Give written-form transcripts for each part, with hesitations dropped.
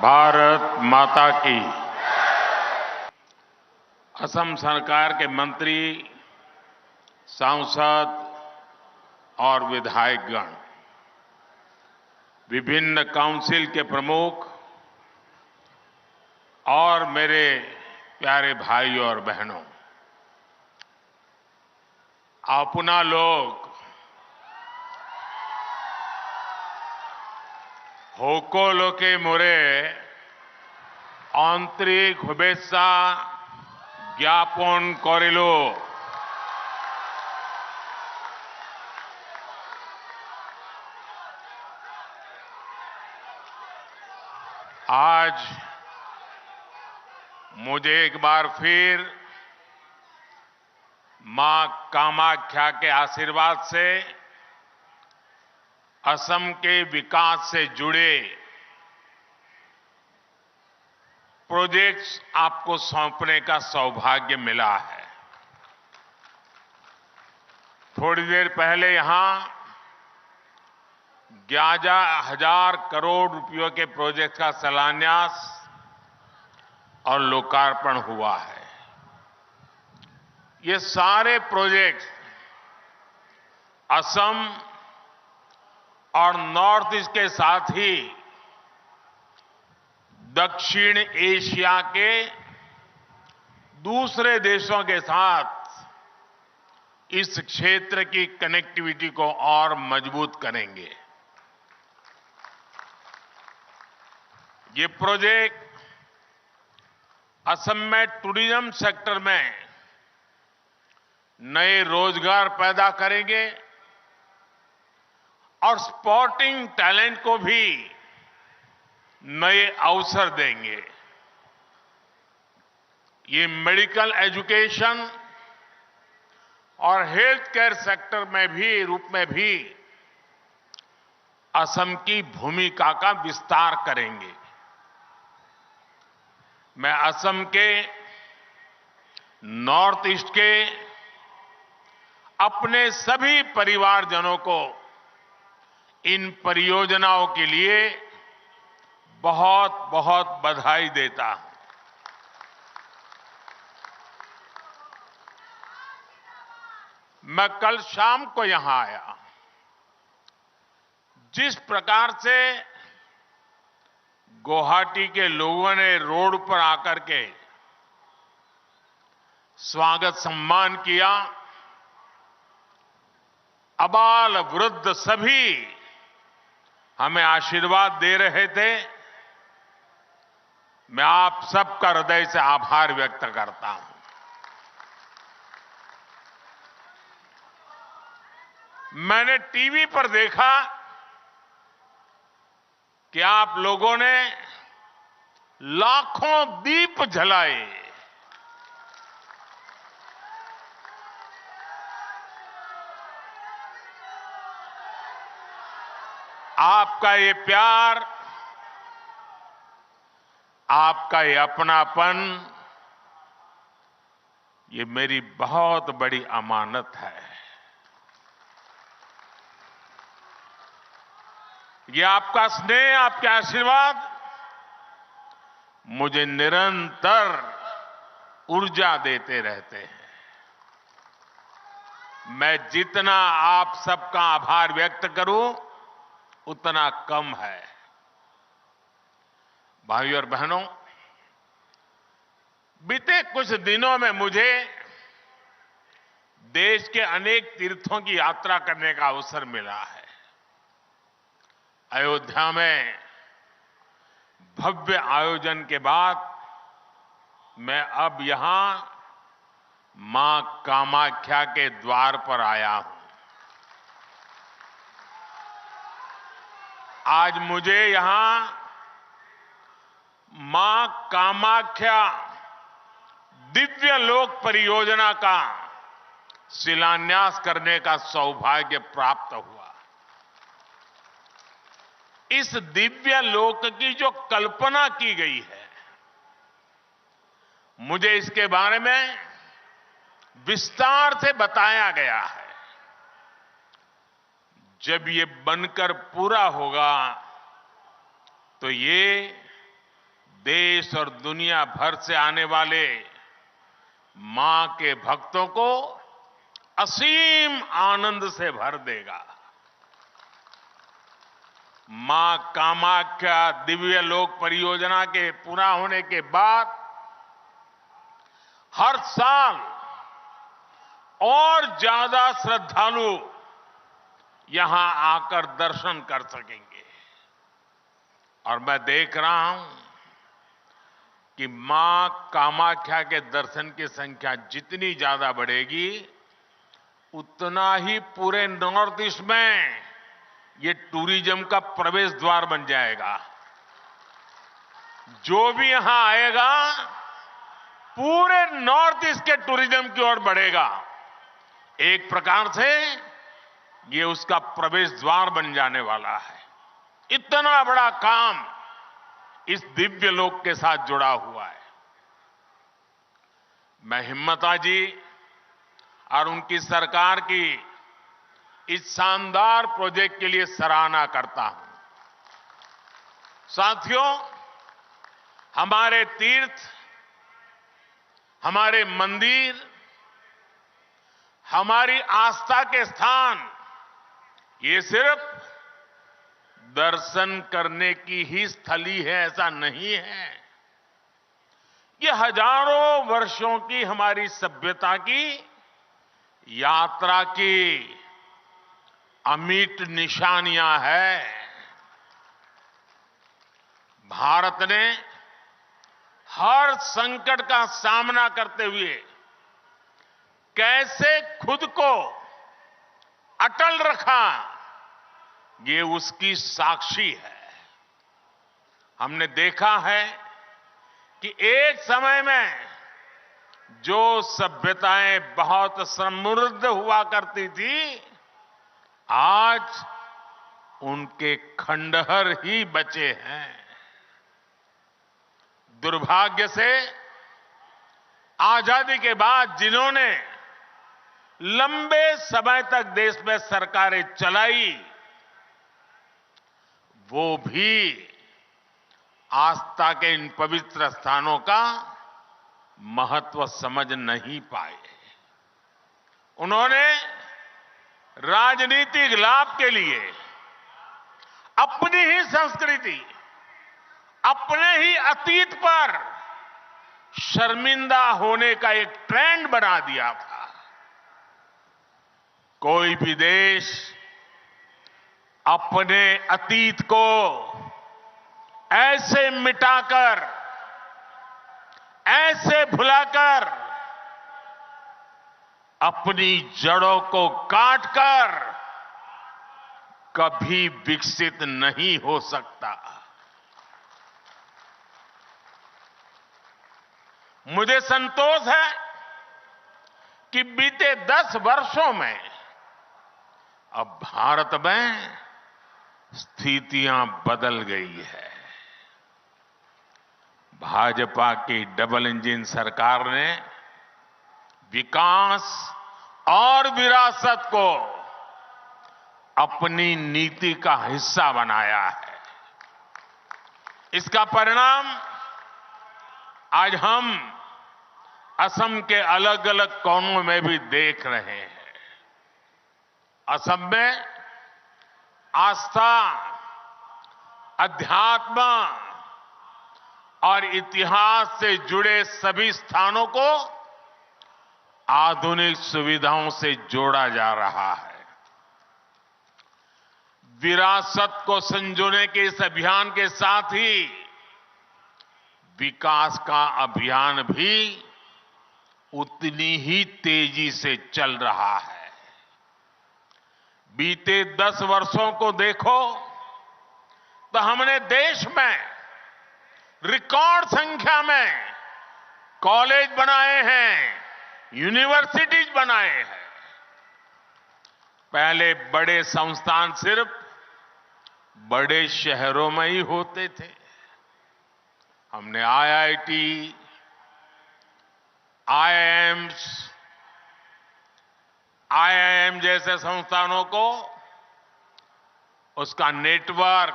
भारत माता की। असम सरकार के मंत्री, सांसद और विधायकगण, विभिन्न काउंसिल के प्रमुख और मेरे प्यारे भाई और बहनों, अपना लोग সকলোকে মোরে আন্তরিক শুভেচ্ছা জ্ঞাপন করিল। आज मुझे एक बार फिर मां कामाख्या के आशीर्वाद से असम के विकास से जुड़े प्रोजेक्ट्स आपको सौंपने का सौभाग्य मिला है। थोड़ी देर पहले यहां 11,000 करोड़ रुपयों के प्रोजेक्ट का शिलान्यास और लोकार्पण हुआ है। ये सारे प्रोजेक्ट असम और नॉर्थ ईस्ट के साथ ही दक्षिण एशिया के दूसरे देशों के साथ इस क्षेत्र की कनेक्टिविटी को और मजबूत करेंगे। ये प्रोजेक्ट असम में टूरिज्म सेक्टर में नए रोजगार पैदा करेंगे और स्पोर्टिंग टैलेंट को भी नए अवसर देंगे। ये मेडिकल एजुकेशन और हेल्थ केयर सेक्टर में भी असम की भूमिका का विस्तार करेंगे। मैं असम के नॉर्थ ईस्ट के अपने सभी परिवारजनों को इन परियोजनाओं के लिए बहुत बहुत बधाई देता हूं। मैं कल शाम को यहां आया। जिस प्रकार से गुवाहाटी के लोगों ने रोड पर आकर के स्वागत सम्मान किया, अबाल वृद्ध सभी हमें आशीर्वाद दे रहे थे, मैं आप सबका हृदय से आभार व्यक्त करता हूं। मैंने टीवी पर देखा कि आप लोगों ने लाखों दीप जलाए। आपका ये प्यार, आपका ये अपनापन, ये मेरी बहुत बड़ी अमानत है। ये आपका स्नेह, आपके आशीर्वाद मुझे निरंतर ऊर्जा देते रहते हैं। मैं जितना आप सबका आभार व्यक्त करूं उतना कम है। भाइयों और बहनों, बीते कुछ दिनों में मुझे देश के अनेक तीर्थों की यात्रा करने का अवसर मिला है। अयोध्या में भव्य आयोजन के बाद मैं अब यहां मां कामाख्या के द्वार पर आया हूं। आज मुझे यहां मां कामाख्या दिव्य लोक परियोजना का शिलान्यास करने का सौभाग्य प्राप्त हुआ। इस दिव्य लोक की जो कल्पना की गई है, मुझे इसके बारे में विस्तार से बताया गया है। जब ये बनकर पूरा होगा तो ये देश और दुनिया भर से आने वाले मां के भक्तों को असीम आनंद से भर देगा। मां कामाख्या दिव्य लोक परियोजना के पूरा होने के बाद हर साल और ज्यादा श्रद्धालु यहां आकर दर्शन कर सकेंगे। और मैं देख रहा हूं कि मां कामाख्या के दर्शन की संख्या जितनी ज्यादा बढ़ेगी, उतना ही पूरे नॉर्थ ईस्ट में ये टूरिज्म का प्रवेश द्वार बन जाएगा। जो भी यहां आएगा पूरे नॉर्थ ईस्ट के टूरिज्म की ओर बढ़ेगा। एक प्रकार से ये उसका प्रवेश द्वार बन जाने वाला है। इतना बड़ा काम इस दिव्य लोक के साथ जुड़ा हुआ है। मैं हिम्मता जी और उनकी सरकार की इस शानदार प्रोजेक्ट के लिए सराहना करता हूं। साथियों, हमारे तीर्थ, हमारे मंदिर, हमारी आस्था के स्थान ये सिर्फ दर्शन करने की ही स्थली है ऐसा नहीं है। ये हजारों वर्षों की हमारी सभ्यता की यात्रा की अमिट निशानियां हैं। भारत ने हर संकट का सामना करते हुए कैसे खुद को अटल रखा, ये उसकी साक्षी है। हमने देखा है कि एक समय में जो सभ्यताएं बहुत समृद्ध हुआ करती थी, आज उनके खंडहर ही बचे हैं। दुर्भाग्य से आजादी के बाद जिन्होंने लंबे समय तक देश में सरकारें चलाई, वो भी आस्था के इन पवित्र स्थानों का महत्व समझ नहीं पाए। उन्होंने राजनीतिक लाभ के लिए अपनी ही संस्कृति, अपने ही अतीत पर शर्मिंदा होने का एक ट्रेंड बना दिया था। कोई भी देश अपने अतीत को ऐसे मिटाकर, ऐसे भुलाकर, अपनी जड़ों को काटकर कभी विकसित नहीं हो सकता। मुझे संतोष है कि बीते 10 वर्षों में अब भारत में स्थितियां बदल गई है। भाजपा की डबल इंजन सरकार ने विकास और विरासत को अपनी नीति का हिस्सा बनाया है। इसका परिणाम आज हम असम के अलग अलग कोनों में भी देख रहे हैं। असम में आस्था, अध्यात्म और इतिहास से जुड़े सभी स्थानों को आधुनिक सुविधाओं से जोड़ा जा रहा है। विरासत को संजोने के इस अभियान के साथ ही विकास का अभियान भी उतनी ही तेजी से चल रहा है। बीते 10 वर्षों को देखो तो हमने देश में रिकॉर्ड संख्या में कॉलेज बनाए हैं, यूनिवर्सिटीज बनाए हैं। पहले बड़े संस्थान सिर्फ बड़े शहरों में ही होते थे। हमने आईआईटी, आईआईएम जैसे संस्थानों को उसका नेटवर्क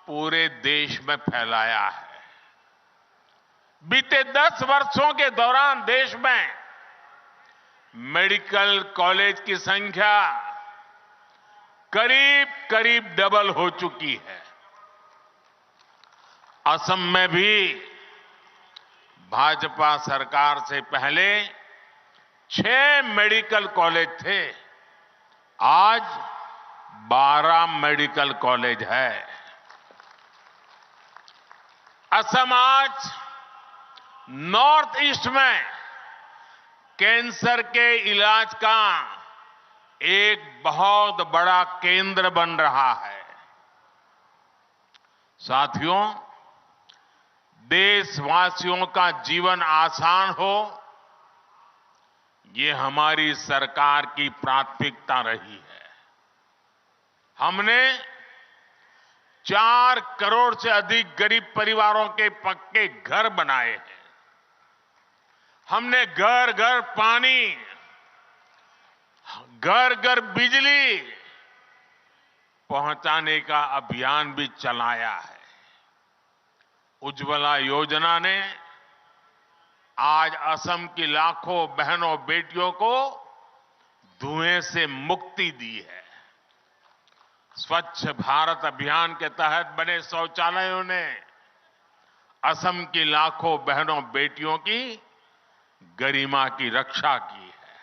पूरे देश में फैलाया है। बीते 10 वर्षों के दौरान देश में मेडिकल कॉलेज की संख्या करीब करीब डबल हो चुकी है। असम में भी भाजपा सरकार से पहले 6 मेडिकल कॉलेज थे, आज 12 मेडिकल कॉलेज है। असम आज नॉर्थ ईस्ट में कैंसर के इलाज का एक बहुत बड़ा केंद्र बन रहा है। साथियों, देशवासियों का जीवन आसान हो, ये हमारी सरकार की प्राथमिकता रही है। हमने 4 करोड़ से अधिक गरीब परिवारों के पक्के घर बनाए हैं। हमने घर घर पानी, घर घर बिजली पहुंचाने का अभियान भी चलाया है। उज्ज्वला योजना ने आज असम की लाखों बहनों बेटियों को धुएं से मुक्ति दी है। स्वच्छ भारत अभियान के तहत बने शौचालयों ने असम की लाखों बहनों बेटियों की गरिमा की रक्षा की है।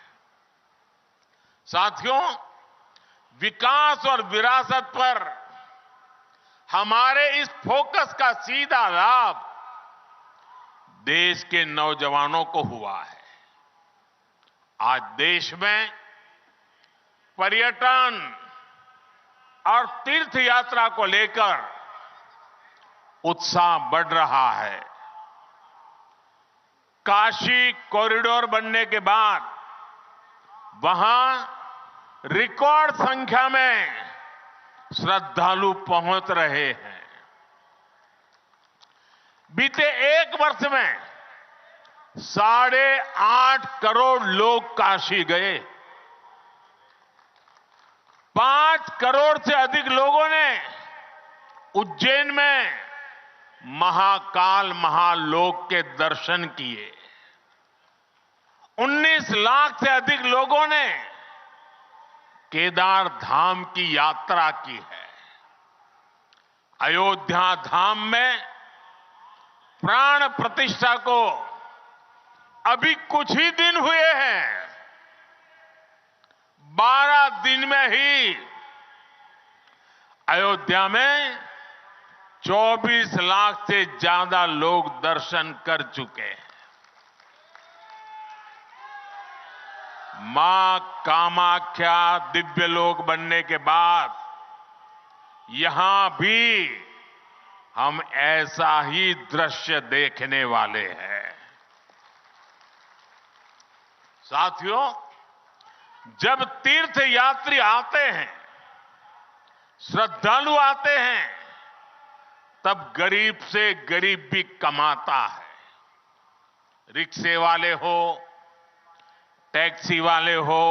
साथियों, विकास और विरासत पर हमारे इस फोकस का सीधा लाभ देश के नौजवानों को हुआ है। आज देश में पर्यटन और तीर्थ यात्रा को लेकर उत्साह बढ़ रहा है। काशी कॉरिडोर बनने के बाद वहां रिकॉर्ड संख्या में श्रद्धालु पहुंच रहे हैं। बीते 1 वर्ष में 8.5 करोड़ लोग काशी गए। 5 करोड़ से अधिक लोगों ने उज्जैन में महाकाल महालोक के दर्शन किए। 19 लाख से अधिक लोगों ने केदार धाम की यात्रा की है। अयोध्या धाम में प्राण प्रतिष्ठा को अभी कुछ ही दिन हुए हैं। 12 दिन में ही अयोध्या में 24 लाख से ज्यादा लोग दर्शन कर चुके हैं। मां कामाख्या दिव्य लोक बनने के बाद यहां भी हम ऐसा ही दृश्य देखने वाले हैं। साथियों, जब तीर्थ यात्री आते हैं, श्रद्धालु आते हैं, तब गरीब से गरीब भी कमाता है। रिक्शे वाले हो, टैक्सी वाले हो,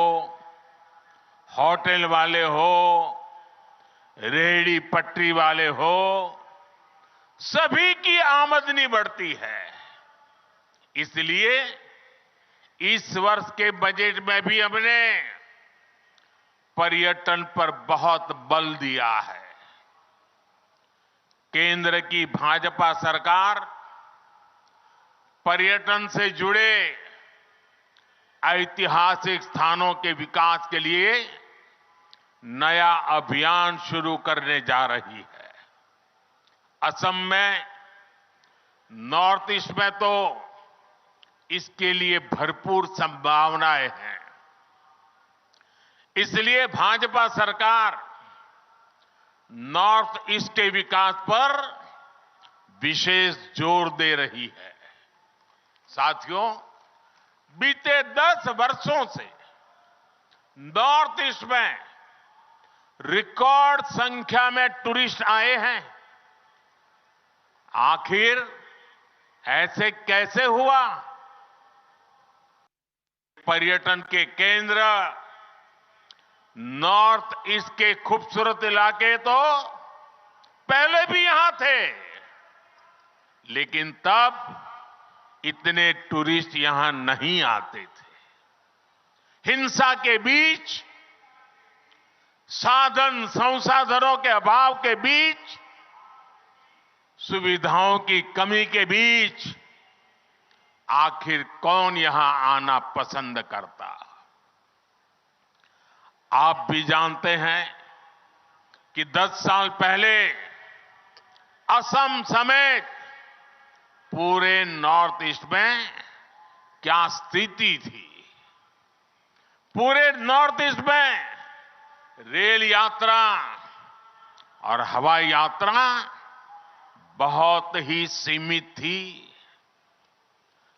होटल वाले हो, रेहड़ी पटरी वाले हो, सभी की आमदनी बढ़ती है। इसलिए इस वर्ष के बजट में भी हमने पर्यटन पर बहुत बल दिया है। केंद्र की भाजपा सरकार पर्यटन से जुड़े ऐतिहासिक स्थानों के विकास के लिए नया अभियान शुरू करने जा रही है। असम में, नॉर्थ ईस्ट में तो इसके लिए भरपूर संभावनाएं हैं। इसलिए भाजपा सरकार नॉर्थ ईस्ट के विकास पर विशेष जोर दे रही है। साथियों, बीते 10 वर्षों से नॉर्थ ईस्ट में रिकॉर्ड संख्या में टूरिस्ट आए हैं। आखिर ऐसे कैसे हुआ? पर्यटन के केंद्र नॉर्थ ईस्ट के खूबसूरत इलाके तो पहले भी यहां थे, लेकिन तब इतने टूरिस्ट यहां नहीं आते थे। हिंसा के बीच, साधन संसाधनों के अभाव के बीच, सुविधाओं की कमी के बीच आखिर कौन यहां आना पसंद करता? आप भी जानते हैं कि 10 साल पहले असम समेत पूरे नॉर्थ ईस्ट में क्या स्थिति थी। पूरे नॉर्थ ईस्ट में रेल यात्रा और हवाई यात्रा बहुत ही सीमित थी।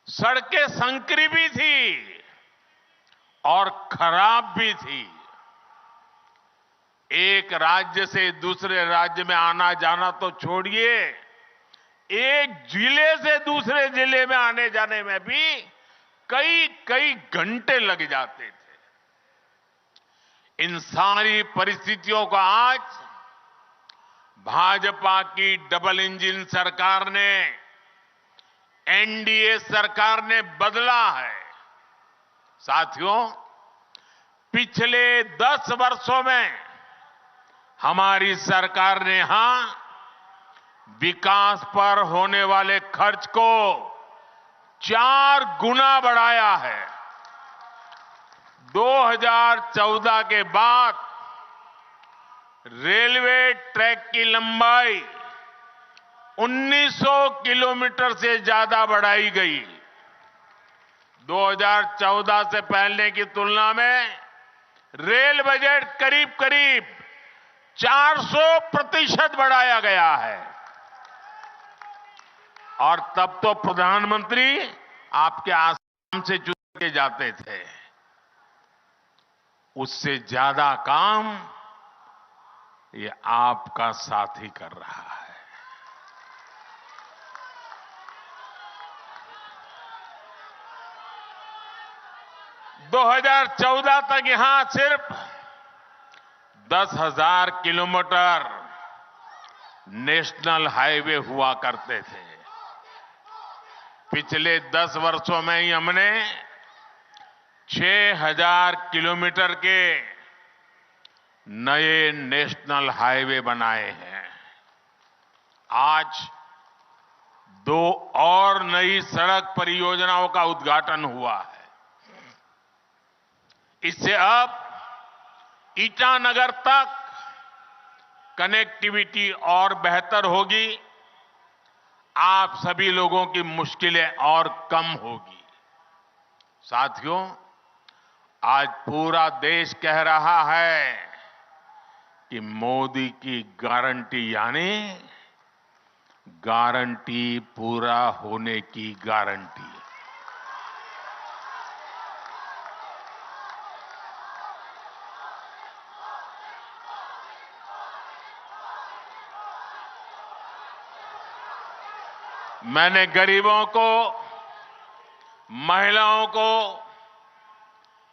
सड़कें संकरी भी थी और खराब भी थी। एक राज्य से दूसरे राज्य में आना जाना तो छोड़िए, एक जिले से दूसरे जिले में आने जाने में भी कई कई घंटे लग जाते थे। इन सारी परिस्थितियों को आज भाजपा की डबल इंजन सरकार ने, एनडीए सरकार ने बदला है। साथियों, पिछले 10 वर्षों में हमारी सरकार ने यहां विकास पर होने वाले खर्च को 4 गुना बढ़ाया है। 2014 के बाद रेलवे ट्रैक की लंबाई 1900 किलोमीटर से ज्यादा बढ़ाई गई। 2014 से पहले की तुलना में रेल बजट करीब करीब 400% बढ़ाया गया है। और तब तो प्रधानमंत्री आपके आसाम से चुन के जाते थे। उससे ज्यादा काम ये आपका साथी कर रहा है। दो 2014 तक यहां सिर्फ 10,000 किलोमीटर नेशनल हाईवे हुआ करते थे। पिछले 10 वर्षों में ही हमने 6,000 किलोमीटर के नए नेशनल हाईवे बनाए हैं। आज 2 और नई सड़क परियोजनाओं का उद्घाटन हुआ है। इससे अब ईटानगर तक कनेक्टिविटी और बेहतर होगी। आप सभी लोगों की मुश्किलें और कम होगी। साथियों, आज पूरा देश कह रहा है कि मोदी की गारंटी यानी गारंटी पूरा होने की गारंटी। मैंने गरीबों को, महिलाओं को,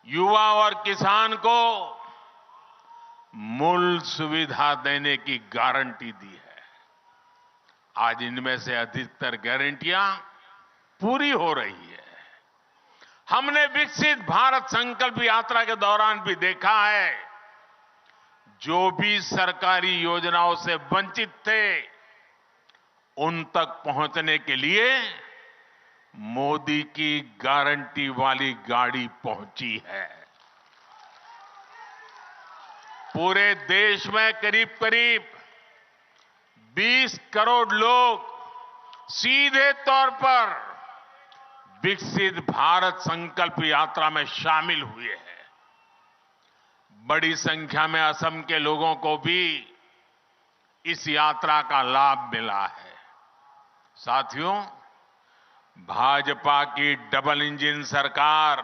युवा और किसान को मूल सुविधा देने की गारंटी दी है। आज इनमें से अधिकतर गारंटियां पूरी हो रही है। हमने विकसित भारत संकल्प यात्रा के दौरान भी देखा है, जो भी सरकारी योजनाओं से वंचित थे उन तक पहुंचने के लिए मोदी की गारंटी वाली गाड़ी पहुंची है। पूरे देश में करीब करीब 20 करोड़ लोग सीधे तौर पर विकसित भारत संकल्प यात्रा में शामिल हुए हैं। बड़ी संख्या में असम के लोगों को भी इस यात्रा का लाभ मिला है। साथियों, भाजपा की डबल इंजन सरकार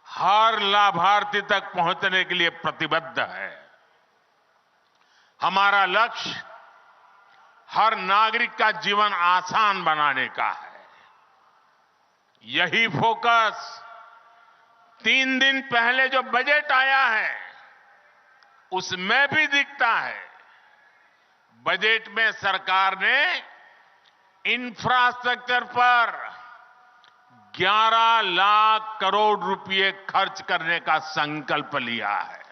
हर लाभार्थी तक पहुंचने के लिए प्रतिबद्ध है। हमारा लक्ष्य हर नागरिक का जीवन आसान बनाने का है। यही फोकस 3 दिन पहले जो बजट आया है उसमें भी दिखता है। बजट में सरकार ने इंफ्रास्ट्रक्चर पर 11 लाख करोड़ रुपए खर्च करने का संकल्प लिया है।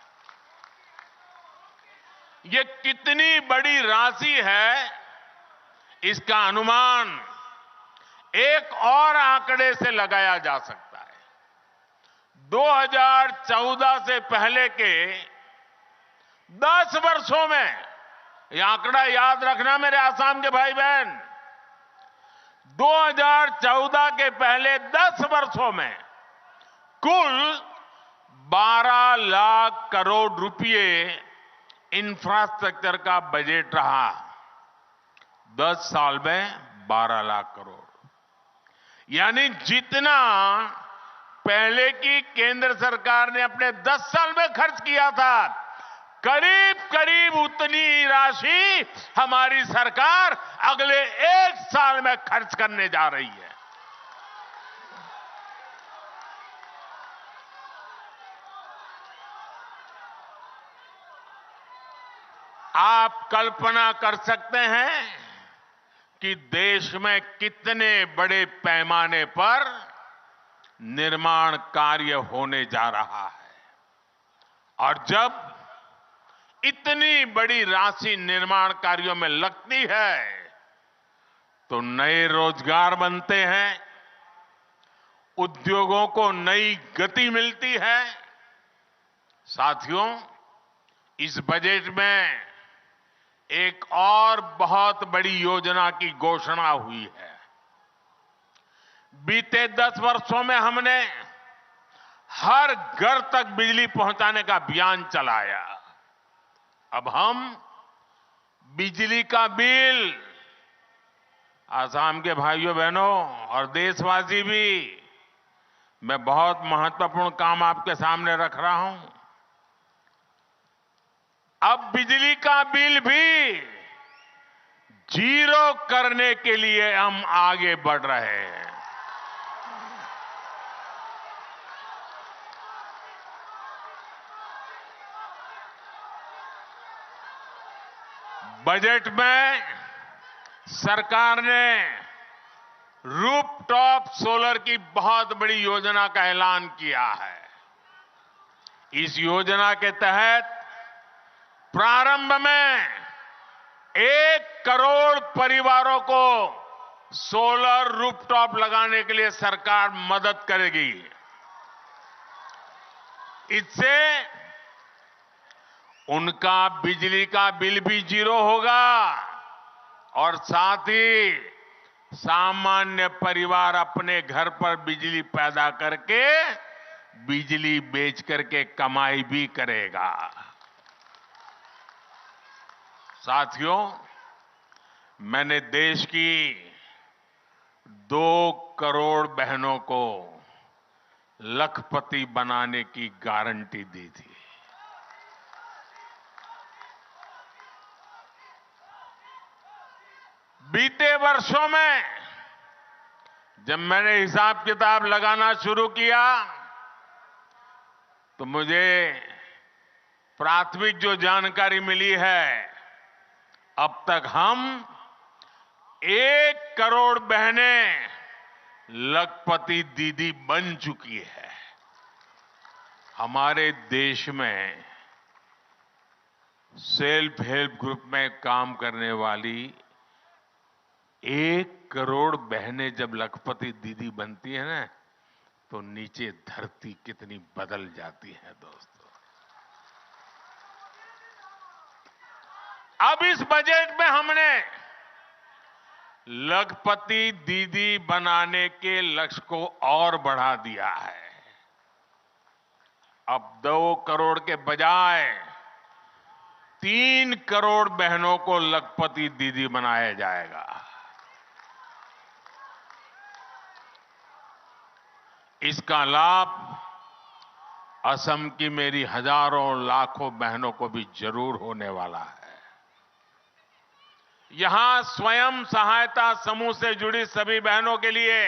ये कितनी बड़ी राशि है, इसका अनुमान एक और आंकड़े से लगाया जा सकता है। 2014 से पहले के 10 वर्षों में, यह आंकड़ा याद रखना मेरे आसाम के भाई बहन, 2014 के पहले 10 वर्षों में कुल 12 लाख करोड़ रुपए इंफ्रास्ट्रक्चर का बजट रहा। 10 साल में 12 लाख करोड़, यानी जितना पहले की केंद्र सरकार ने अपने 10 साल में खर्च किया था, करीब करीब उतनी राशि हमारी सरकार अगले 1 साल में खर्च करने जा रही है। आप कल्पना कर सकते हैं कि देश में कितने बड़े पैमाने पर निर्माण कार्य होने जा रहा है, और जब इतनी बड़ी राशि निर्माण कार्यों में लगती है तो नए रोजगार बनते हैं, उद्योगों को नई गति मिलती है। साथियों, इस बजट में एक और बहुत बड़ी योजना की घोषणा हुई है। बीते 10 वर्षों में हमने हर घर तक बिजली पहुंचाने का अभियान चलाया। अब हम बिजली का बिल, आसाम के भाइयों बहनों और देशवासी भी, मैं बहुत महत्वपूर्ण काम आपके सामने रख रहा हूं। अब बिजली का बिल भी जीरो करने के लिए हम आगे बढ़ रहे हैं। बजट में सरकार ने रूफटॉप सोलर की बहुत बड़ी योजना का ऐलान किया है। इस योजना के तहत प्रारंभ में 1 करोड़ परिवारों को सोलर रूफटॉप लगाने के लिए सरकार मदद करेगी। इससे उनका बिजली का बिल भी जीरो होगा और साथ ही सामान्य परिवार अपने घर पर बिजली पैदा करके बिजली बेच करके कमाई भी करेगा। साथियों, मैंने देश की 2 करोड़ बहनों को लखपति बनाने की गारंटी दी थी। बीते वर्षों में जब मैंने हिसाब किताब लगाना शुरू किया तो मुझे प्राथमिक जो जानकारी मिली है, अब तक हम 1 करोड़ बहनें लखपति दीदी बन चुकी है। हमारे देश में सेल्फ हेल्प ग्रुप में काम करने वाली 1 करोड़ बहनें जब लखपति दीदी बनती है ना, तो नीचे धरती कितनी बदल जाती है दोस्तों। अब इस बजट में हमने लखपति दीदी बनाने के लक्ष्य को और बढ़ा दिया है। अब 2 करोड़ के बजाय 3 करोड़ बहनों को लखपति दीदी बनाया जाएगा। इसका लाभ असम की मेरी हजारों लाखों बहनों को भी जरूर होने वाला है। यहां स्वयं सहायता समूह से जुड़ी सभी बहनों के लिए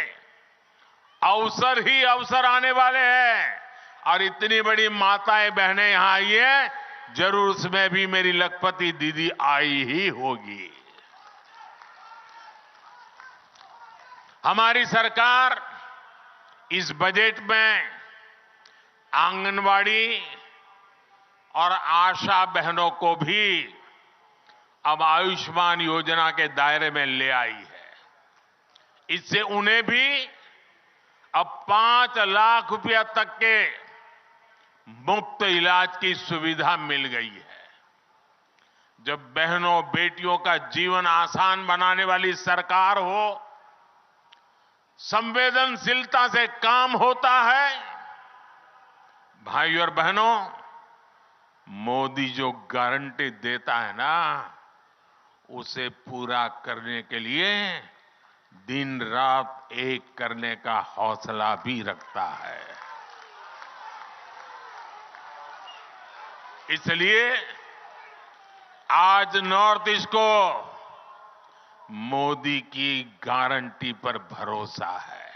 अवसर ही अवसर आने वाले हैं, और इतनी बड़ी माताएं बहनें यहां आई है, जरूर उसमें भी मेरी लखपति दीदी आई ही होगी। हमारी सरकार इस बजट में आंगनवाड़ी और आशा बहनों को भी अब आयुष्मान योजना के दायरे में ले आई है। इससे उन्हें भी अब 5 लाख रुपया तक के मुफ्त इलाज की सुविधा मिल गई है। जब बहनों बेटियों का जीवन आसान बनाने वाली सरकार हो, संवेदनशीलता से काम होता है। भाइयों और बहनों, मोदी जो गारंटी देता है ना, उसे पूरा करने के लिए दिन रात एक करने का हौसला भी रखता है। इसलिए आज नॉर्थ ईस्ट को मोदी की गारंटी पर भरोसा है।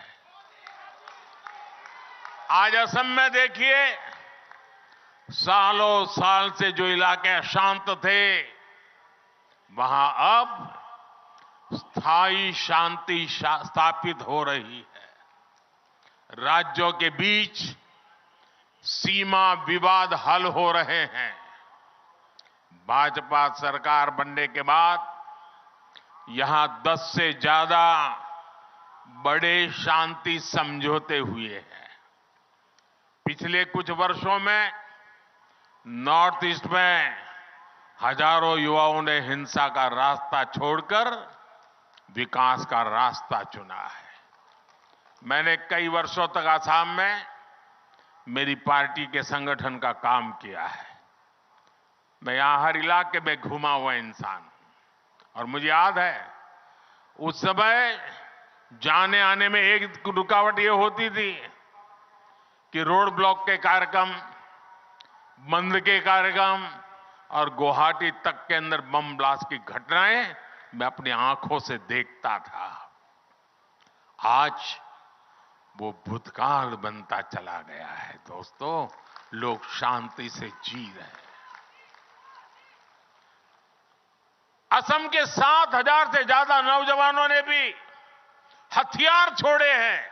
आज असम में देखिए, सालों साल से जो इलाके अशांत थे, वहां अब स्थायी शांति स्थापित हो रही है। राज्यों के बीच सीमा विवाद हल हो रहे हैं। भाजपा सरकार बनने के बाद यहां 10 से ज्यादा बड़े शांति समझौते हुए हैं। पिछले कुछ वर्षों में नॉर्थ ईस्ट में हजारों युवाओं ने हिंसा का रास्ता छोड़कर विकास का रास्ता चुना है। मैंने कई वर्षों तक असम में मेरी पार्टी के संगठन का काम किया है। मैं यहां हर इलाके में घुमा हुआ इंसान हूं और मुझे याद है, उस समय जाने आने में एक रुकावट ये होती थी कि रोड ब्लॉक के कार्यक्रम, बंद के कार्यक्रम और गुवाहाटी तक के अंदर बम ब्लास्ट की घटनाएं मैं अपनी आंखों से देखता था। आज वो भूतकाल बनता चला गया है। दोस्तों, लोग शांति से जी रहे हैं। असम के 7,000 से ज्यादा नौजवानों ने भी हथियार छोड़े हैं।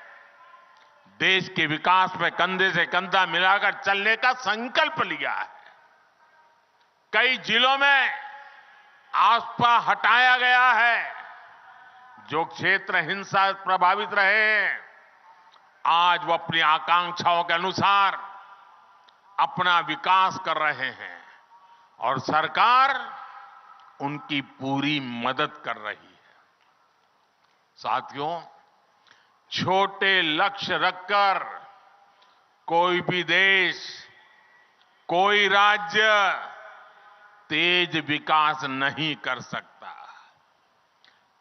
देश के विकास में कंधे से कंधा मिलाकर चलने का संकल्प लिया है। कई जिलों में आसपा हटाया गया है। जो क्षेत्र हिंसा प्रभावित रहे, आज वो अपनी आकांक्षाओं के अनुसार अपना विकास कर रहे हैं और सरकार उनकी पूरी मदद कर रही है। साथियों, छोटे लक्ष्य रखकर कोई भी देश, कोई राज्य तेज विकास नहीं कर सकता।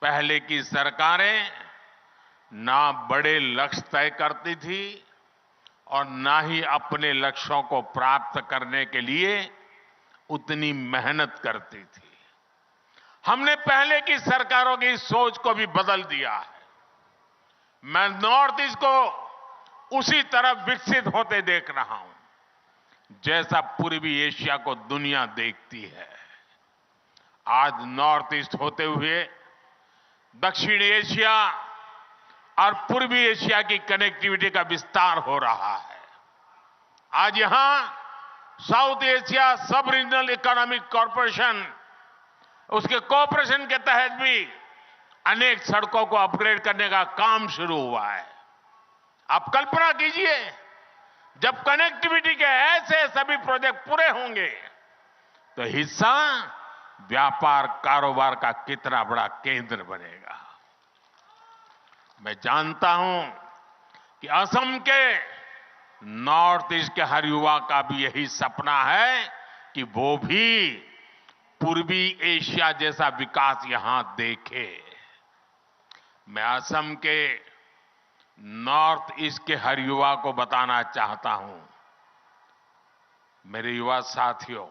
पहले की सरकारें ना बड़े लक्ष्य तय करती थी और ना ही अपने लक्ष्यों को प्राप्त करने के लिए उतनी मेहनत करती थी। हमने पहले की सरकारों की सोच को भी बदल दिया है। मैं नॉर्थ ईस्ट को उसी तरफ विकसित होते देख रहा हूं जैसा पूर्वी एशिया को दुनिया देखती है। आज नॉर्थ ईस्ट होते हुए दक्षिण एशिया और पूर्वी एशिया की कनेक्टिविटी का विस्तार हो रहा है। आज यहां साउथ एशिया सब रीजनल इकोनॉमिक कॉरपोरेशन, उसके कोऑपरेशन के तहत भी अनेक सड़कों को अपग्रेड करने का काम शुरू हुआ है। आप कल्पना कीजिए, जब कनेक्टिविटी के ऐसे सभी प्रोजेक्ट पूरे होंगे तो हिस्सा व्यापार कारोबार का कितना बड़ा केंद्र बनेगा। मैं जानता हूं कि असम के नॉर्थ ईस्ट के हर युवा का भी यही सपना है कि वो भी पूर्वी एशिया जैसा विकास यहां देखे। मैं असम के नॉर्थ ईस्ट के हर युवा को बताना चाहता हूं, मेरे युवा साथियों,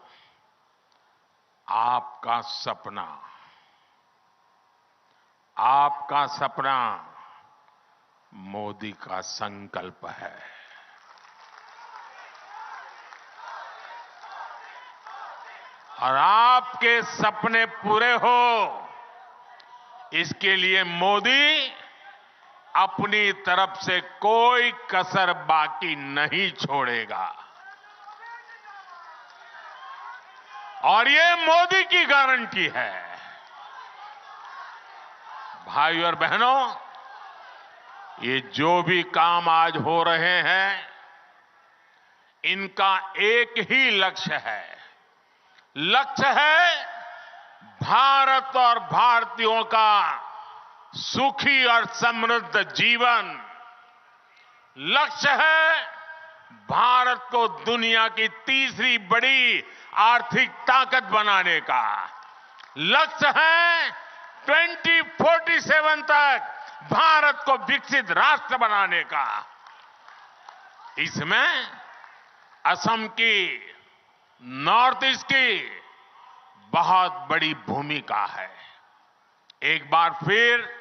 आपका सपना मोदी का संकल्प है। और आपके सपने पूरे हो, इसके लिए मोदी अपनी तरफ से कोई कसर बाकी नहीं छोड़ेगा। और ये मोदी की गारंटी है। भाइयों और बहनों, ये जो भी काम आज हो रहे हैं, इनका एक ही लक्ष्य है। लक्ष्य है भारत और भारतीयों का सुखी और समृद्ध जीवन। लक्ष्य है भारत को दुनिया की तीसरी बड़ी आर्थिक ताकत बनाने का। लक्ष्य है 2047 तक भारत को विकसित राष्ट्र बनाने का। इसमें असम की, नॉर्थ ईस्ट की बहुत बड़ी भूमिका है। एक बार फिर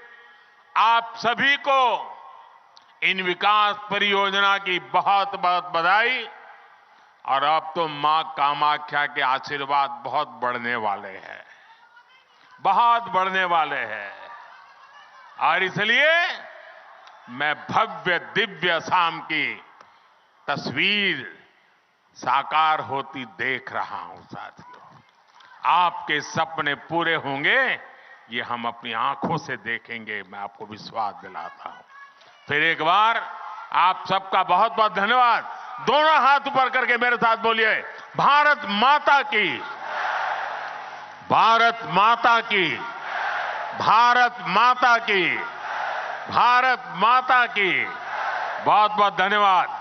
आप सभी को इन विकास परियोजना की बहुत बहुत बधाई। और अब तो मां कामाख्या के आशीर्वाद बहुत बढ़ने वाले हैं, बहुत बढ़ने वाले हैं। और इसलिए मैं भव्य दिव्य असम की तस्वीर साकार होती देख रहा हूं। साथियों, आपके सपने पूरे होंगे, ये हम अपनी आंखों से देखेंगे, मैं आपको विश्वास दिलाता हूं। फिर एक बार आप सबका बहुत बहुत धन्यवाद। दोनों हाथ ऊपर करके मेरे साथ बोलिए, भारत माता की, भारत माता की, भारत माता की, भारत माता की। बहुत बहुत धन्यवाद।